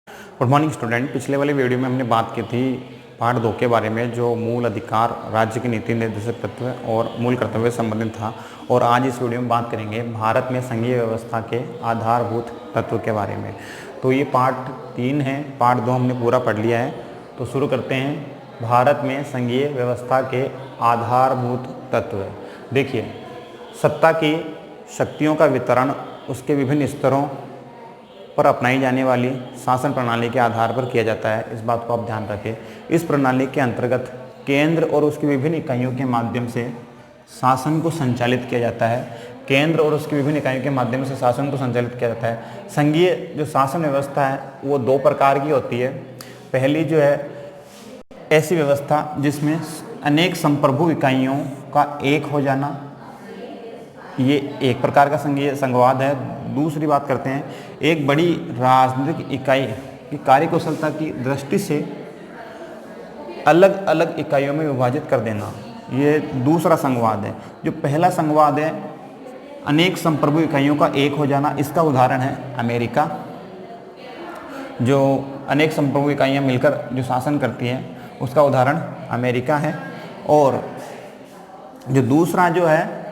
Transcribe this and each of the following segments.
Good morning student. पिछले वाले video में हमने बात की थी पार्ट 2 के बारे में, जो मूल अधिकार, राज्य की नीति निर्देशक तत्व और मूल कर्तव्य से संबंधित था। और आज इस वीडियो में बात करेंगे भारत में संघीय व्यवस्था के आधारभूत तत्व के बारे में। तो ये पार्ट 3 है, पार्ट 2 हमने पूरा पढ़ लिया है। तो शुरू करते हैं। भारत में संघीय व्यवस्था के आधारभूत तत्व। देखिए, सत्ता की शक्तियों का वितरण उसके विभिन्न स्तरों पर अपनाई जाने वाली शासन प्रणाली के आधार पर किया जाता है। इस बात को आप ध्यान रखें। इस प्रणाली के अंतर्गत केंद्र और उसकी विभिन्न इकाइयों के माध्यम से शासन को संचालित किया जाता है। केंद्र और उसकी विभिन्न इकाइयों के माध्यम से शासन को संचालित किया जाता है। संघीय जो शासन व्यवस्था है वो 2 प्रकार की होती है। पहली जो है ऐसी व्यवस्था जिसमें अनेक संप्रभु इकाइयों का एक हो जाना, ये एक प्रकार का संघीय संघवाद है। दूसरी बात करते हैं, एक बड़ी राजनीतिक इकाई की कार्यकुशलता की दृष्टि से अलग अलग इकाइयों में विभाजित कर देना, ये दूसरा संघवाद है। जो पहला संघवाद है अनेक संप्रभु इकाइयों का एक हो जाना, इसका उदाहरण है अमेरिका, जो अनेक संप्रभु इकाइयाँ मिलकर जो शासन करती हैं उसका उदाहरण अमेरिका है। और जो दूसरा जो है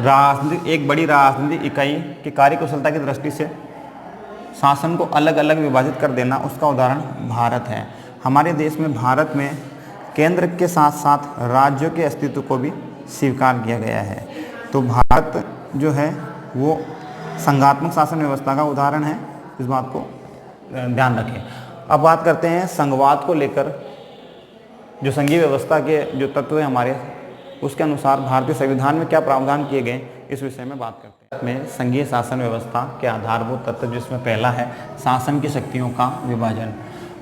राजनीतिक, एक बड़ी राजनीतिक इकाई की कार्यकुशलता की दृष्टि से शासन को अलग अलग विभाजित कर देना, उसका उदाहरण भारत है। हमारे देश में, भारत में केंद्र के साथ साथ राज्यों के अस्तित्व को भी स्वीकार किया गया है। तो भारत जो है वो संघात्मक शासन व्यवस्था का उदाहरण है। इस बात को ध्यान रखें। अब बात करते हैं संघवाद को लेकर। जो संघीय व्यवस्था के जो तत्व हैं हमारे, उसके अनुसार भारतीय संविधान में क्या प्रावधान किए गए, इस विषय में बात करते हैं। में संघीय शासन व्यवस्था के आधारभूत तत्व, जिसमें पहला है शासन की शक्तियों का विभाजन।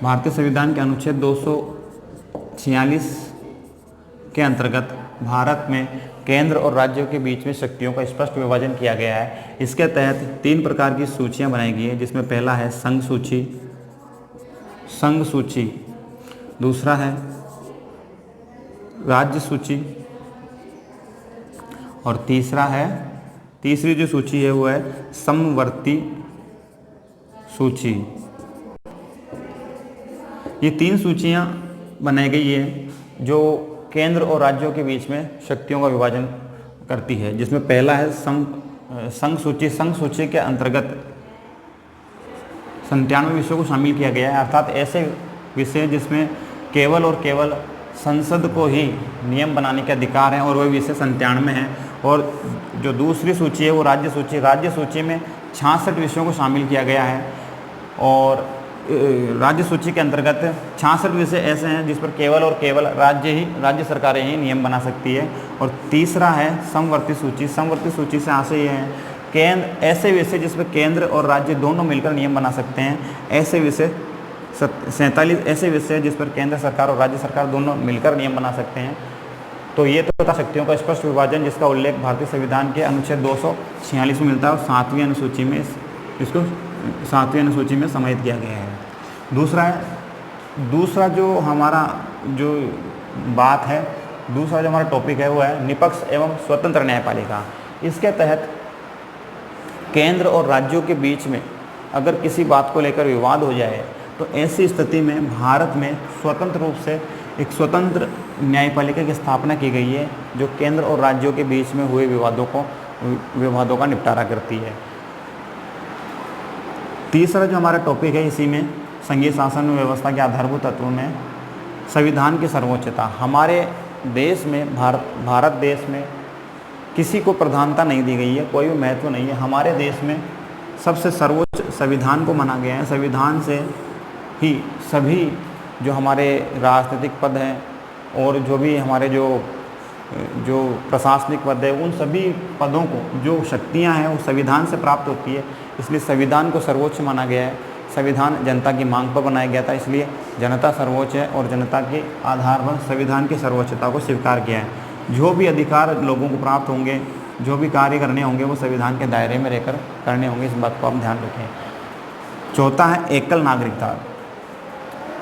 भारतीय संविधान के अनुच्छेद 246 के अंतर्गत भारत में केंद्र और राज्यों के बीच में शक्तियों का स्पष्ट विभाजन किया गया है। इसके तहत 3 प्रकार की सूचियां बनाई गई हैं, जिसमें पहला है संघ सूची, दूसरा है राज्य सूची, और तीसरी जो सूची है वो है समवर्ती सूची। ये 3 सूचियां बनाई गई है जो केंद्र और राज्यों के बीच में शक्तियों का विभाजन करती है, जिसमें पहला है संघ सूची। संघ सूची के अंतर्गत 97 विषयों को शामिल किया गया है, अर्थात ऐसे विषय जिसमें केवल और केवल संसद को ही नियम बनाने के अधिकार हैं, और वह विषय 97 हैं। और जो दूसरी सूची है वो राज्य सूची में 66 विषयों को शामिल किया गया है। और राज्य सूची के अंतर्गत 66 विषय ऐसे हैं जिस पर केवल और केवल राज्य सरकारें ही नियम बना सकती है। और तीसरा है समवर्ती सूची से आशय ये है केंद्र, ऐसे विषय जिस पर केंद्र और राज्य दोनों मिलकर नियम बना सकते हैं। ऐसे विषय 47 ऐसे विषय जिस पर केंद्र सरकार और राज्य सरकार दोनों मिलकर नियम बना सकते हैं। तो ये तो था शक्तियों का स्पष्ट विभाजन, जिसका उल्लेख भारतीय संविधान के अनुच्छेद 246 में मिलता है, और 7वीं अनुसूची में इसको 7वीं अनुसूची में समाहित किया गया है। दूसरा जो हमारा जो बात है, दूसरा जो हमारा टॉपिक है वो है निष्पक्ष एवं स्वतंत्र न्यायपालिका। इसके तहत केंद्र और राज्यों के बीच में अगर किसी बात को लेकर विवाद हो जाए, तो ऐसी स्थिति में भारत में स्वतंत्र रूप से एक स्वतंत्र न्यायपालिका की स्थापना की गई है, जो केंद्र और राज्यों के बीच में हुए विवादों का निपटारा करती है। तीसरा जो हमारा टॉपिक है इसी में संघीय शासन व्यवस्था के आधारभूत तत्वों में संविधान की सर्वोच्चता। हमारे देश में, भारत देश में किसी को प्रधानता नहीं दी गई है, कोई भी महत्व नहीं है। हमारे देश में सबसे सर्वोच्च संविधान को माना गया है। संविधान से ही सभी जो हमारे राजनीतिक पद हैं और जो भी हमारे जो प्रशासनिक पद है, उन सभी पदों को जो शक्तियां हैं वो संविधान से प्राप्त होती है। इसलिए संविधान को सर्वोच्च माना गया है। संविधान जनता की मांग पर बनाया गया था, इसलिए जनता सर्वोच्च है, और जनता के आधार पर संविधान की सर्वोच्चता को स्वीकार किया है। जो भी अधिकार लोगों को प्राप्त होंगे, जो भी कार्य करने होंगे, वो संविधान के दायरे में रहकर करने होंगे। इस बात को आप ध्यान रखें। चौथा है एकल नागरिकता।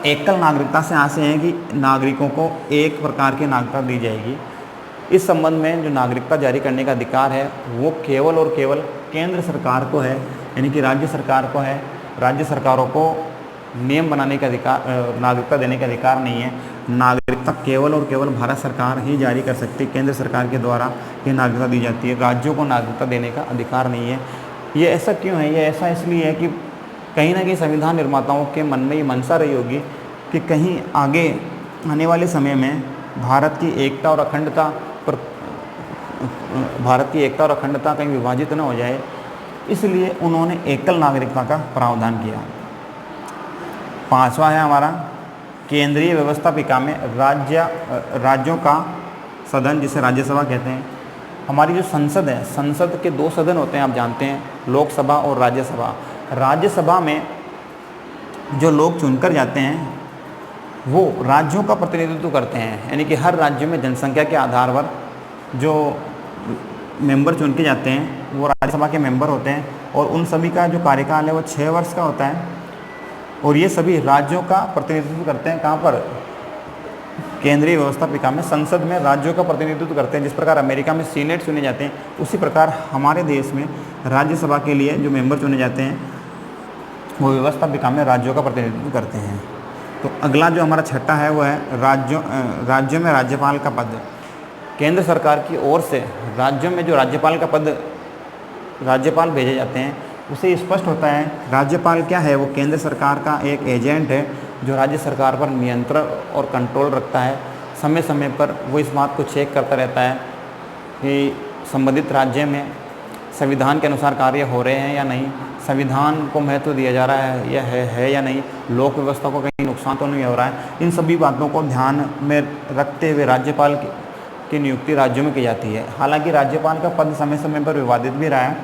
एकल नागरिकता से आशय है कि नागरिकों को एक प्रकार की नागरिकता दी जाएगी। इस संबंध में जो नागरिकता जारी करने का अधिकार है वो केवल और केवल केंद्र सरकार को है, यानी कि राज्य सरकार को है। राज्य सरकारों को नियम बनाने का अधिकार, नागरिकता देने का अधिकार नहीं है। नागरिकता केवल और केवल भारत सरकार ही जारी कर सकती है, केंद्र सरकार के द्वारा ये नागरिकता दी जाती है। राज्यों को नागरिकता देने का अधिकार नहीं है। ये ऐसा क्यों है? ये ऐसा इसलिए है कि कहीं ना कहीं संविधान निर्माताओं के मन में ये मंशा रही होगी कि कहीं आगे आने वाले समय में भारत की एकता और अखंडता कहीं विभाजित न हो जाए, इसलिए उन्होंने एकल नागरिकता का प्रावधान किया। 5वां है हमारा, केंद्रीय व्यवस्थापिका में राज्यों का सदन, जिसे राज्यसभा कहते हैं। हमारी जो संसद है, संसद के 2 सदन होते हैं, आप जानते हैं, लोकसभा और राज्यसभा। राज्यसभा में जो लोग चुनकर जाते हैं वो राज्यों का प्रतिनिधित्व करते हैं, यानी कि हर राज्य में जनसंख्या के आधार पर जो मेंबर चुन के जाते हैं वो राज्यसभा के मेंबर होते हैं, और उन सभी का जो कार्यकाल है वो 6 वर्ष का होता है, और ये सभी राज्यों का प्रतिनिधित्व करते हैं। कहाँ पर? केंद्रीय व्यवस्थापिका में, संसद में राज्यों का प्रतिनिधित्व करते हैं। जिस प्रकार अमेरिका में सीनेट चुने जाते हैं, उसी प्रकार हमारे देश में राज्यसभा के लिए जो मेंबर चुने जाते हैं वो व्यवस्थापिका में राज्यों का प्रतिनिधित्व करते हैं। तो अगला जो हमारा छठा है वो है राज्यों में राज्यपाल का पद। केंद्र सरकार की ओर से राज्यों में जो राज्यपाल का पद, राज्यपाल भेजे जाते हैं, उसे स्पष्ट होता है राज्यपाल क्या है। वो केंद्र सरकार का एक एजेंट है जो राज्य सरकार पर नियंत्रण और कंट्रोल रखता है। समय समय पर वो इस बात को चेक करता रहता है कि संबंधित राज्य में संविधान के अनुसार कार्य हो रहे हैं या नहीं, संविधान को महत्व दिया जा रहा है या है या नहीं, लोक व्यवस्था को कहीं नुकसान तो नहीं हो रहा है। इन सभी बातों को ध्यान में रखते हुए राज्यपाल की नियुक्ति राज्यों में की जाती है। हालांकि राज्यपाल का पद समय समय पर विवादित भी रहा है।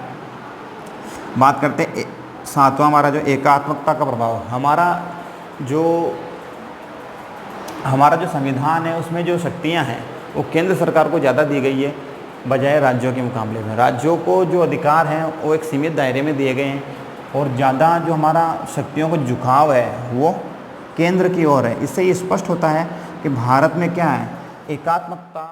बात करते हैं 7वां हमारा जो एकात्मकता का प्रभाव। हमारा जो संविधान है उसमें जो शक्तियां हैं वो केंद्र सरकार को ज़्यादा दी गई है बजाय राज्यों के मुकाबले में। राज्यों को जो अधिकार हैं वो एक सीमित दायरे में दिए गए हैं, और ज़्यादा जो हमारा शक्तियों को झुकाव है वो केंद्र की ओर है। इससे ये स्पष्ट होता है कि भारत में क्या है, एकात्मकता।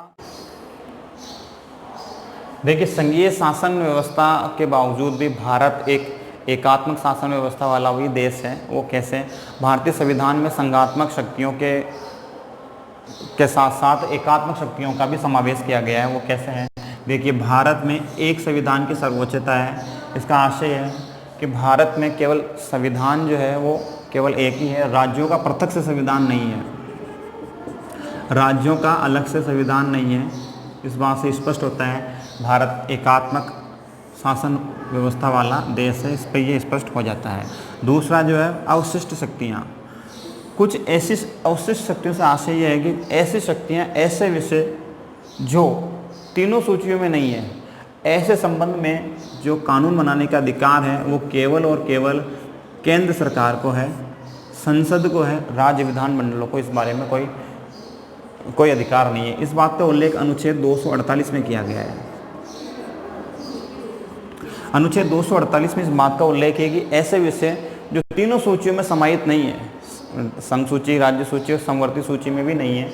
देखिए, संघीय शासन व्यवस्था के बावजूद भी भारत एक एकात्मक शासन व्यवस्था वाला भी देश है। वो कैसे? भारतीय संविधान में संघात्मक शक्तियों के साथ साथ एकात्मक शक्तियों का भी समावेश किया गया है। वो कैसे है? देखिए, भारत में एक संविधान की सर्वोच्चता है। इसका आशय है कि भारत में केवल संविधान जो है वो केवल एक ही है, राज्यों का पृथक से संविधान नहीं है, राज्यों का अलग से संविधान नहीं है। इस बात से स्पष्ट होता है भारत एकात्मक शासन व्यवस्था वाला देश है। इस पर ये स्पष्ट हो जाता है। दूसरा जो है अवशिष्ट शक्तियाँ। कुछ ऐसी अवशिष्ट शक्तियों से आशय ये है कि ऐसी शक्तियाँ, ऐसे विषय जो तीनों सूचियों में नहीं है, ऐसे संबंध में जो कानून बनाने का अधिकार है वो केवल और केवल केंद्र सरकार को है, संसद को है, राज्य विधानमंडलों को इस बारे में कोई अधिकार नहीं है। इस बात का उल्लेख अनुच्छेद 248 में किया गया है। अनुच्छेद 248 में इस बात का उल्लेख है कि ऐसे विषय जो तीनों सूचियों में समाहित नहीं है, संघ सूची, राज्य सूची और समवर्ती सूची में भी नहीं है,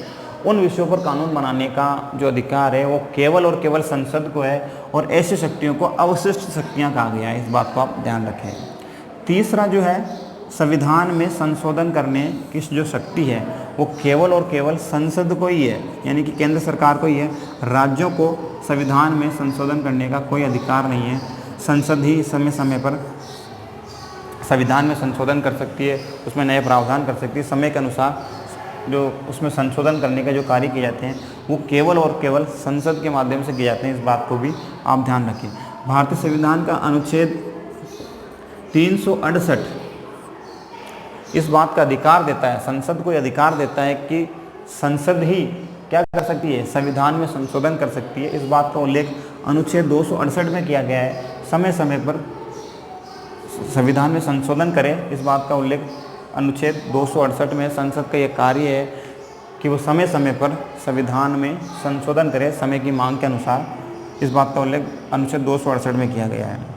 उन विषयों पर कानून बनाने का जो अधिकार है वो केवल और केवल संसद को है, और ऐसी शक्तियों को अवशिष्ट शक्तियाँ कहा गया है। इस बात को आप ध्यान रखें। तीसरा जो है, संविधान में संशोधन करने की जो शक्ति है वो केवल और केवल संसद को ही है, यानी कि केंद्र सरकार को ही है। राज्यों को संविधान में संशोधन करने का कोई अधिकार नहीं है। संसद ही समय समय पर संविधान में संशोधन कर सकती है, उसमें नए प्रावधान कर सकती है। समय के अनुसार जो उसमें संशोधन करने के जो कार्य किए जाते हैं वो केवल और केवल संसद के माध्यम से किए जाते हैं। इस बात को भी आप ध्यान रखें। भारतीय संविधान का अनुच्छेद 368 इस बात का अधिकार देता है, संसद को अधिकार देता है कि संसद ही क्या कर सकती है, संविधान में संशोधन कर सकती है। इस बात का उल्लेख अनुच्छेद 268 में किया गया है। समय समय पर संविधान में संशोधन करें, इस बात का उल्लेख अनुच्छेद 268 में संसद का ये कार्य है कि वो समय समय पर संविधान में संशोधन करे समय की मांग के अनुसार। इस बात का उल्लेख अनुच्छेद 268 में किया गया है।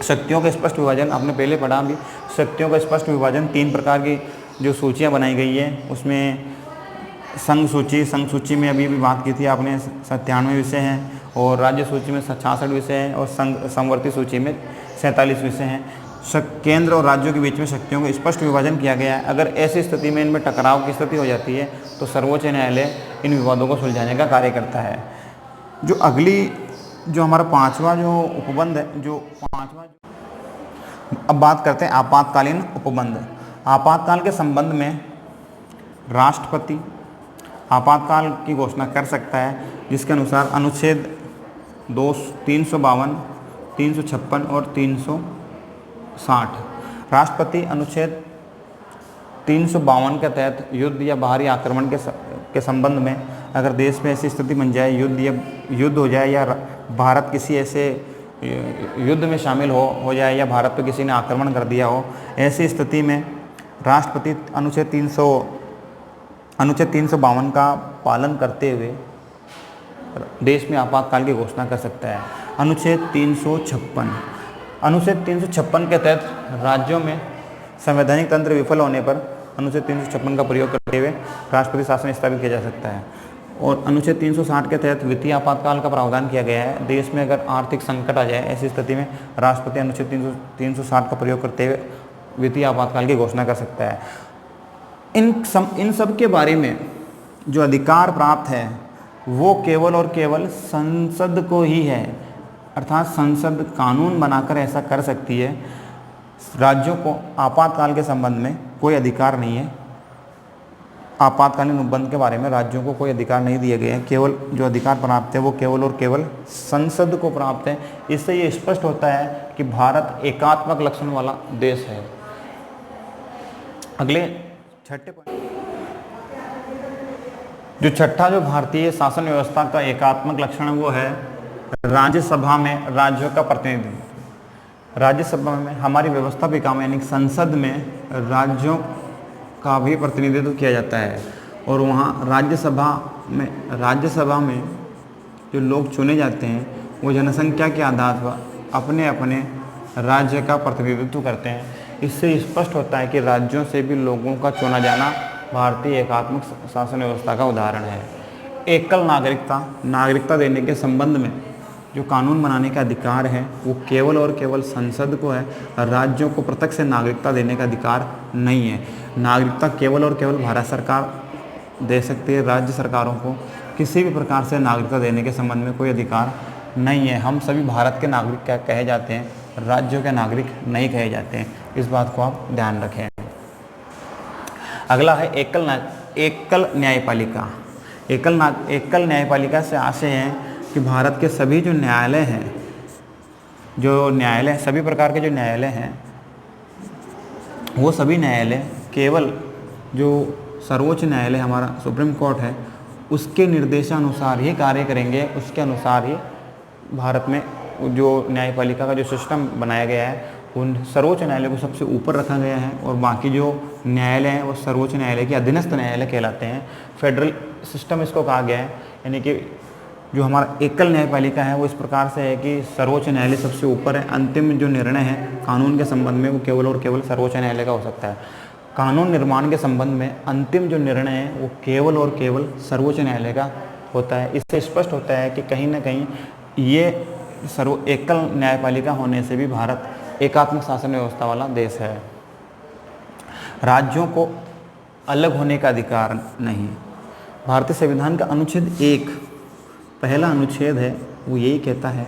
शक्तियों का स्पष्ट विभाजन आपने पहले पढ़ा भी। शक्तियों का स्पष्ट विभाजन 3 प्रकार की जो सूचियाँ बनाई गई है, उसमें संघ सूची में अभी भी बात की थी आपने, 97 विषय हैं, और राज्य सूची में 66 विषय हैं, और समवर्ती सूची में 47 विषय हैं। केंद्र और राज्यों के बीच में शक्तियों का स्पष्ट विभाजन किया गया है। अगर ऐसी स्थिति में इनमें टकराव की स्थिति हो जाती है तो सर्वोच्च न्यायालय इन विवादों को सुलझाने का कार्य करता है। जो हमारा पांचवा जो उपबंध है, अब बात करते हैं आपातकालीन उपबंध। आपातकाल के संबंध में राष्ट्रपति आपातकाल की घोषणा कर सकता है, जिसके अनुसार अनुच्छेद 352, 356 और 360। राष्ट्रपति अनुच्छेद 352 के तहत युद्ध या बाहरी आक्रमण के संबंध में अगर देश में ऐसी स्थिति बन जाए, युद्ध हो जाए या भारत किसी ऐसे युद्ध में शामिल हो जाए या भारत पर किसी ने आक्रमण कर दिया हो, ऐसी स्थिति में राष्ट्रपति अनुच्छेद 352 का पालन करते हुए देश में आपातकाल की घोषणा कर सकता है। अनुच्छेद 356 के तहत राज्यों में संवैधानिक तंत्र विफल होने पर अनुच्छेद 356 का प्रयोग करते हुए राष्ट्रपति शासन स्थापित किया जा सकता है। और अनुच्छेद 360 के तहत वित्तीय आपातकाल का प्रावधान किया गया है। देश में अगर आर्थिक संकट आ जाए, ऐसी स्थिति में राष्ट्रपति अनुच्छेद 360 का प्रयोग करते हुए वित्तीय आपातकाल की घोषणा कर सकता है। इन सब के बारे में जो अधिकार प्राप्त है वो केवल और केवल संसद को ही है, अर्थात संसद कानून बनाकर ऐसा कर सकती है। राज्यों को आपातकाल के संबंध में कोई अधिकार नहीं है। आपातकालीन उपबंध के बारे में राज्यों को कोई अधिकार नहीं दिए गए हैं। केवल जो अधिकार प्राप्त है वो केवल और केवल संसद को प्राप्त है। इससे ये स्पष्ट होता है कि भारत एकात्मक लक्षण वाला देश है। अगले छठा जो भारतीय शासन व्यवस्था का एकात्मक लक्षण वो है राज्यसभा में राज्यों का प्रतिनिधित्व। राज्यसभा में हमारी व्यवस्थापिका में यानी संसद में राज्यों का भी प्रतिनिधित्व किया जाता है और वहाँ राज्यसभा में जो लोग चुने जाते हैं वो जनसंख्या के आधार पर अपने अपने राज्य का प्रतिनिधित्व करते हैं। इससे स्पष्ट होता है कि राज्यों से भी लोगों का चुना जाना भारतीय एकात्मक शासन व्यवस्था का उदाहरण है। एकल नागरिकता देने के संबंध में जो कानून बनाने का अधिकार है वो केवल और केवल संसद को है। राज्यों को पृथक से नागरिकता देने का अधिकार नहीं है। नागरिकता केवल और केवल भारत सरकार दे सकती है। राज्य सरकारों को किसी भी प्रकार से नागरिकता देने के संबंध में कोई अधिकार नहीं है। हम सभी भारत के नागरिक क्या कहे जाते हैं, राज्यों के नागरिक नहीं कहे जाते हैं। इस बात को आप ध्यान रखें। अगला है एकल न्यायपालिका। एकल न्यायपालिका से आशय है कि भारत के सभी जो न्यायालय सभी प्रकार के जो न्यायालय हैं वो सभी न्यायालय केवल जो सर्वोच्च न्यायालय हमारा सुप्रीम कोर्ट है उसके निर्देशानुसार ही कार्य करेंगे। उसके अनुसार ही भारत में जो न्यायपालिका का जो सिस्टम बनाया गया है उन सर्वोच्च न्यायालय को सबसे ऊपर रखा गया है और बाकी जो न्यायालय हैं वो सर्वोच्च न्यायालय के अधीनस्थ न्यायालय कहलाते हैं। फेडरल सिस्टम इसको कहा गया है। यानी कि जो हमारा एकल न्यायपालिका है वो इस प्रकार से है कि सर्वोच्च न्यायालय सबसे ऊपर है। अंतिम जो निर्णय है कानून के संबंध में वो केवल और केवल सर्वोच्च न्यायालय का हो सकता है। कानून निर्माण के संबंध में अंतिम जो निर्णय है वो केवल और केवल सर्वोच्च न्यायालय का होता है। इससे स्पष्ट होता है कि कहीं ना कहीं ये एकल न्यायपालिका होने से भी भारत एकात्मक शासन व्यवस्था वाला देश है। राज्यों को अलग होने का अधिकार नहीं। भारतीय संविधान का अनुच्छेद 1 पहला अनुच्छेद है वो यही कहता है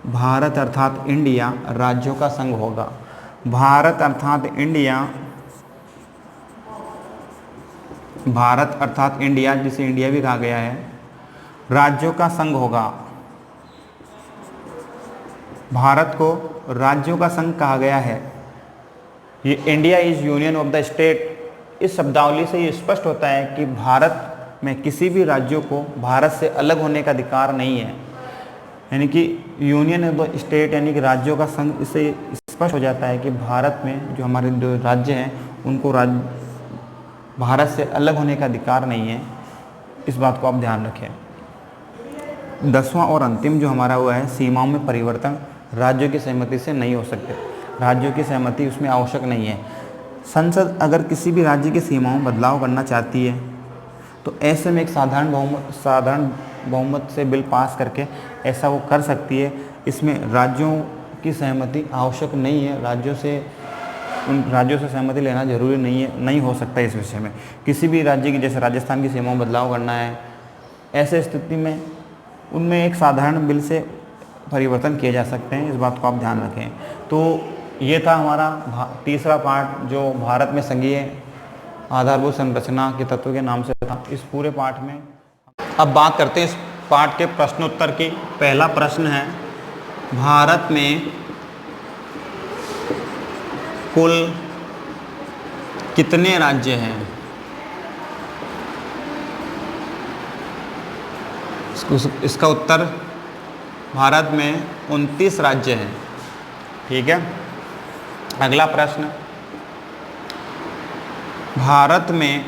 भारत अर्थात इंडिया राज्यों का संघ होगा। भारत अर्थात इंडिया जिसे इंडिया भी कहा गया है राज्यों का संघ होगा। भारत को राज्यों का संघ कहा गया है। ये India is union of the state. इस शब्दावली से ये स्पष्ट होता है कि भारत में किसी भी राज्यों को भारत से अलग होने का अधिकार नहीं है। यानी कि यूनियन ऑफ द स्टेट यानी कि राज्यों का संघ। इससे स्पष्ट हो जाता है कि भारत में जो हमारे जो राज्य हैं उनको भारत से अलग होने का अधिकार नहीं है। इस बात को आप ध्यान रखें। 10वां और अंतिम जो हमारा हुआ है सीमाओं में परिवर्तन राज्यों की सहमति से नहीं हो सकते। राज्यों की सहमति उसमें आवश्यक नहीं है। संसद अगर किसी भी राज्य की सीमाओं में बदलाव करना चाहती है तो ऐसे में एक साधारण बहुमत से बिल पास करके ऐसा वो कर सकती है। इसमें राज्यों की सहमति आवश्यक नहीं है, उन राज्यों से सहमति लेना जरूरी नहीं है, नहीं हो सकता इस विषय में। किसी भी राज्य की, जैसे राजस्थान की सीमाओं में बदलाव करना है, ऐसे स्थिति में उनमें एक साधारण बिल से परिवर्तन किए जा सकते हैं, इस बात को आप ध्यान रखें। तो ये था हमारा तीसरा पार्ट जो भारत में संघीय आधारभूत संरचना के तत्व के नाम से था। इस पूरे पाठ में अब बात करते हैं इस पाठ के प्रश्नोत्तर की। पहला प्रश्न है, भारत में कुल कितने राज्य हैं? इसका उत्तर भारत में 29 राज्य हैं। ठीक है। अगला प्रश्न, भारत में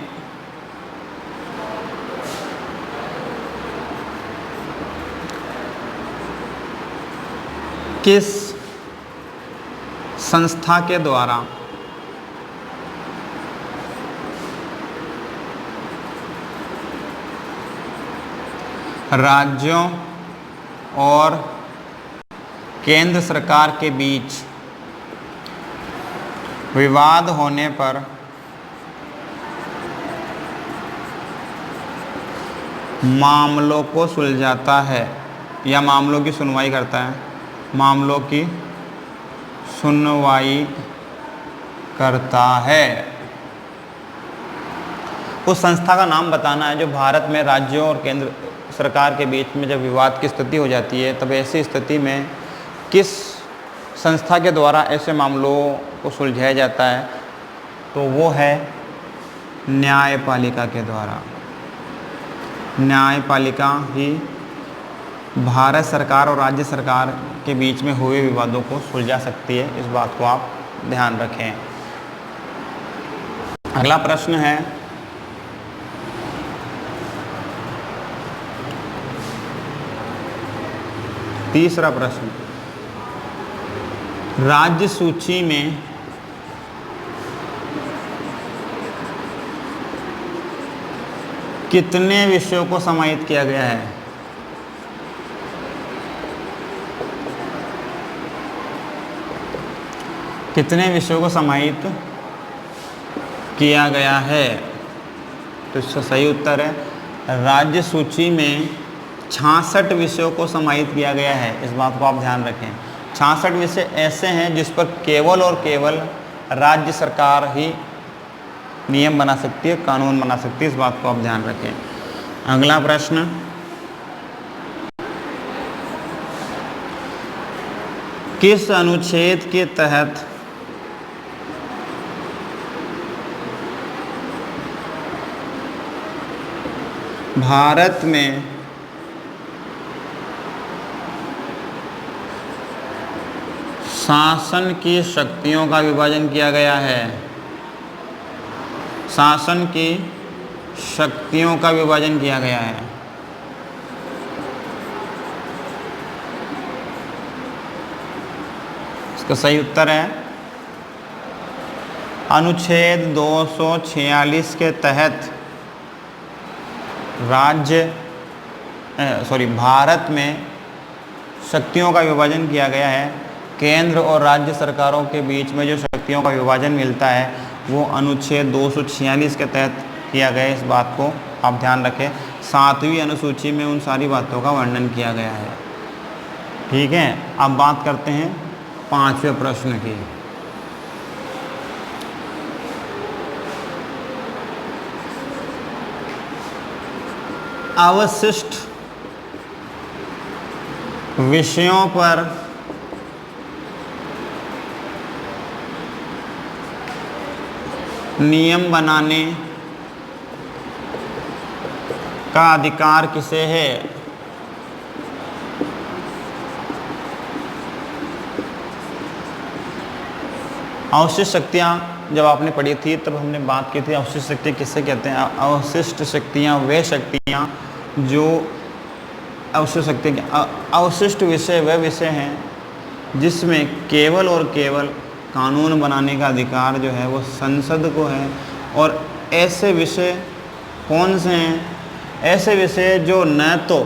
किस संस्था के द्वारा राज्यों और केंद्र सरकार के बीच विवाद होने पर मामलों को सुलझाता है या मामलों की सुनवाई करता है? मामलों की सुनवाई करता है। उस संस्था का नाम बताना है जो भारत में राज्यों और केंद्र सरकार के बीच में जब विवाद की स्थिति हो जाती है, तब ऐसी स्थिति में किस संस्था के द्वारा ऐसे मामलों को सुलझाया जाता है? तो वो है न्यायपालिका के द्वारा। न्यायपालिका ही भारत सरकार और राज्य सरकार के बीच में हुए विवादों को सुलझा सकती है, इस बात को आप ध्यान रखें। अगला प्रश्न है, तीसरा प्रश्न, राज्य सूची में कितने विषयों को समाहित किया गया है? कितने विषयों को समाहित किया गया है? तो इसका सही उत्तर है राज्य सूची में 66 विषयों को समाहित किया गया है। इस बात को आप ध्यान रखें। 66 विषय ऐसे हैं जिस पर केवल और केवल राज्य सरकार ही नियम बना सकती है, कानून बना सकती है, इस बात को आप ध्यान रखें। अगला प्रश्न, किस अनुच्छेद के तहत भारत में शासन की शक्तियों का विभाजन किया गया है? शासन की शक्तियों का विभाजन किया गया है। इसका सही उत्तर है अनुच्छेद 246 के तहत भारत में शक्तियों का विभाजन किया गया है। केंद्र और राज्य सरकारों के बीच में जो शक्तियों का विभाजन मिलता है वो अनुच्छेद 246 के तहत किया गया है, इस बात को आप ध्यान रखें। 7वीं अनुसूची में उन सारी बातों का वर्णन किया गया है। ठीक है। अब बात करते हैं 5वें प्रश्न की। अवशिष्ट विषयों पर नियम बनाने का अधिकार किसे है? अवशिष्ट शक्तियाँ जब आपने पढ़ी थी तब हमने बात की थी अवशिष्ट शक्ति किससे कहते हैं। अवशिष्ट शक्तियाँ वे शक्तियाँ जो अवशिष्ट विषय वे विषय हैं जिसमें केवल और केवल कानून बनाने का अधिकार जो है वो संसद को है। और ऐसे विषय कौन से हैं? ऐसे विषय जो न तो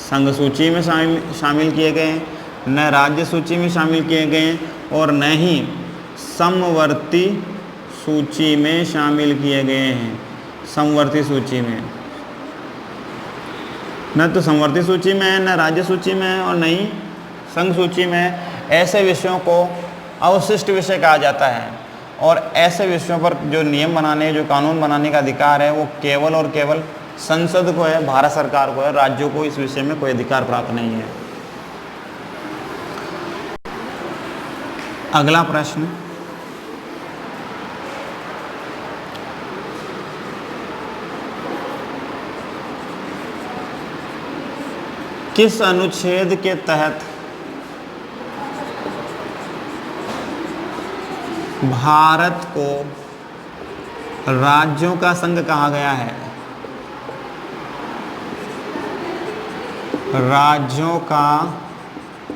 संघ सूची में शामिल किए गए हैं, न राज्य सूची में शामिल किए गए हैं और न ही समवर्ती सूची में शामिल किए गए हैं। समवर्ती सूची में न तो समवर्ती सूची में है, न राज्य सूची में है और न ही संघ सूची में है। ऐसे विषयों को अवशिष्ट विषय कहा जाता है और ऐसे विषयों पर जो नियम बनाने, जो कानून बनाने का अधिकार है वो केवल और केवल संसद को है, भारत सरकार को है। राज्यों को इस विषय में कोई अधिकार प्राप्त नहीं है। अगला प्रश्न, किस अनुच्छेद के तहत भारत को राज्यों का संघ कहा गया है? राज्यों का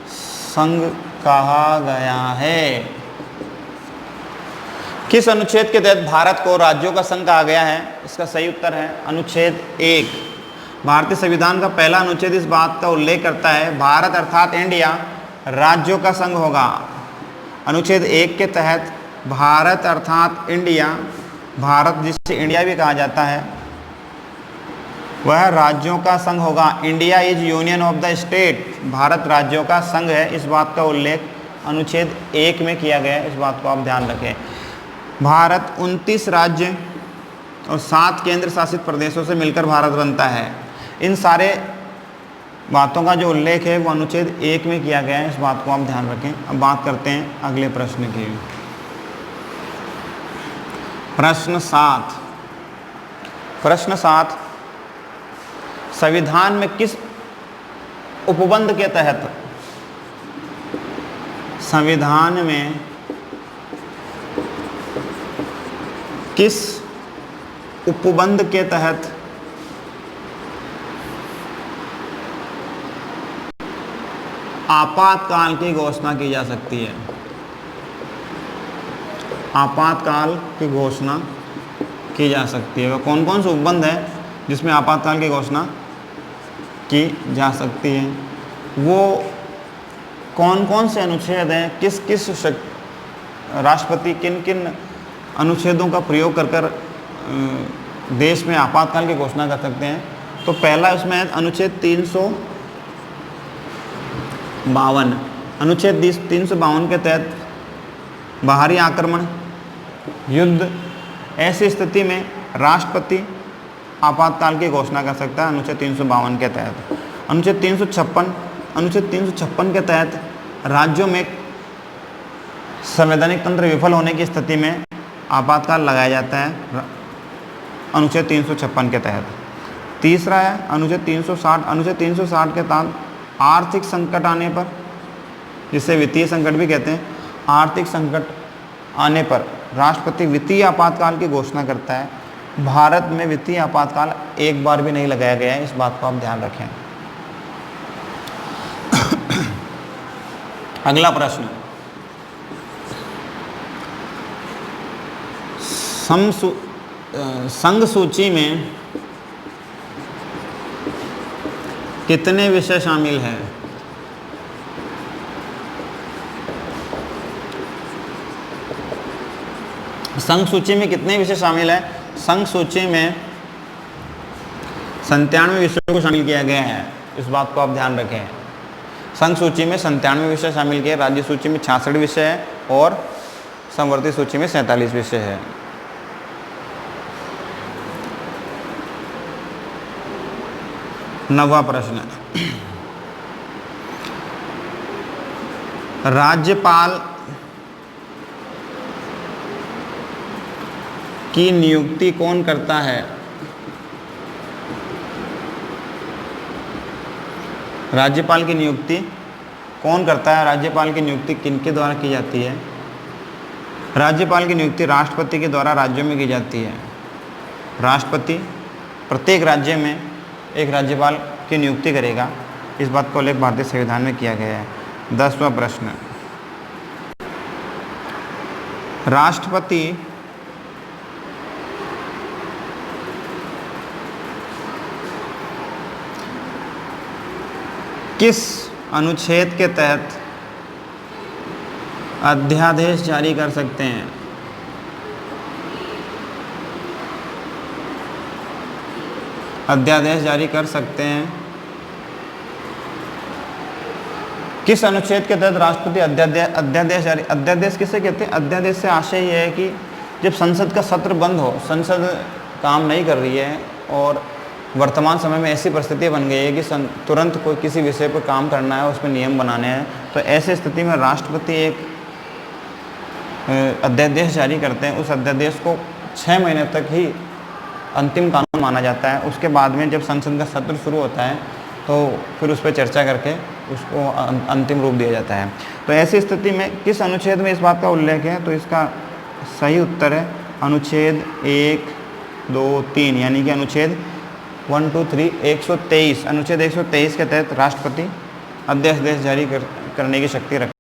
संघ कहा गया है। किस अनुच्छेद के तहत भारत को राज्यों का संघ कहा गया है? इसका सही उत्तर है अनुच्छेद 1। भारतीय संविधान का पहला अनुच्छेद इस बात का उल्लेख करता है भारत अर्थात इंडिया राज्यों का संघ होगा। अनुच्छेद 1 के तहत भारत अर्थात इंडिया, भारत जिसे इंडिया भी कहा जाता है, वह राज्यों का संघ होगा। India is union of the state, Bharat राज्यों का संघ है। इस बात का उल्लेख अनुच्छेद 1 में किया गया है, इस बात को आप ध्यान रखें। भारत 29 राज्य और 7 केंद्र शासित प्रदेशों से मिलकर भारत बनता है। इन सारे बातों का जो उल्लेख है वो अनुच्छेद 1 में किया गया है, इस बात को आप ध्यान रखें। अब बात करते हैं अगले प्रश्न की। प्रश्न 7। प्रश्न 7, संविधान में किस उपबंध के तहत, संविधान में किस उपबंध के तहत आपातकाल की घोषणा की जा सकती है? आपातकाल की घोषणा की जा सकती है। वह कौन कौन से उपबंध है जिसमें आपातकाल की घोषणा की जा सकती है? वो कौन कौन से अनुच्छेद हैं, किस किस राष्ट्रपति किन किन अनुच्छेदों का प्रयोग कर कर देश में आपातकाल की घोषणा कर सकते हैं? तो पहला उसमें है अनुच्छेद 352। अनुच्छेद 352 के तहत बाहरी आक्रमण, युद्ध, ऐसी स्थिति में राष्ट्रपति आपातकाल की घोषणा कर सकता है अनुच्छेद 352 के तहत। अनुच्छेद 356 के तहत राज्यों में संवैधानिक तंत्र विफल होने की स्थिति में आपातकाल लगाया जाता है अनुच्छेद 356 के तहत। तीसरा है अनुच्छेद 360। अनुच्छेद 360 के तहत आर्थिक संकट आने पर, जिसे वित्तीय संकट भी कहते हैं, आर्थिक संकट आने पर राष्ट्रपति वित्तीय आपातकाल की घोषणा करता है। भारत में वित्तीय आपातकाल एक बार भी नहीं लगाया गया है, इस बात को आप ध्यान रखें। अगला प्रश्न, संघ सूची में कितने विषय शामिल हैं? संघ सूची में कितने विषय शामिल हैं? संघ सूची में 97 विषयों को शामिल किया गया है, इस बात को आप ध्यान रखें। संघ सूची में 97 विषय शामिल किए, राज्य सूची में 66 विषय है और समवर्ती सूची में 47 विषय है। नवा प्रश्न, राज्यपाल की नियुक्ति कौन करता है? राज्यपाल की नियुक्ति कौन करता है? राज्यपाल की नियुक्ति किनके द्वारा की जाती है? राज्यपाल की नियुक्ति राष्ट्रपति के द्वारा राज्यों में की जाती है। राष्ट्रपति प्रत्येक राज्य में एक राज्यपाल की नियुक्ति करेगा, इस बात को उल्लेख भारतीय संविधान में किया गया है। 10वां प्रश्न, राष्ट्रपति किस अनुच्छेद के तहत अध्यादेश जारी कर सकते हैं। अध्यादेश जारी कर सकते हैं। किस अनुच्छेद के तहत राष्ट्रपति अध्यादेश जारी, अध्यादेश किसे कहते हैं? अध्यादेश से आशय यह है कि जब संसद का सत्र बंद हो, संसद काम नहीं कर रही है और वर्तमान समय में ऐसी परिस्थिति बन गई है कि तुरंत कोई किसी विषय पर काम करना है, उस पर नियम बनाने हैं, तो ऐसी स्थिति में राष्ट्रपति एक अध्यादेश जारी करते हैं। उस अध्यादेश को 6 महीने तक ही अंतिम कानून माना जाता है। उसके बाद में जब संसद का सत्र शुरू होता है तो फिर उस पर चर्चा करके उसको अंतिम रूप दिया जाता है। तो ऐसी स्थिति में किस अनुच्छेद में इस बात का उल्लेख है? तो इसका सही उत्तर है अनुच्छेद 1, 2, 3, यानी कि अनुच्छेद 1, 2, 3, 123। अनुच्छेद 123 के तहत राष्ट्रपति अध्यादेश जारी करने की शक्ति रखते हैं।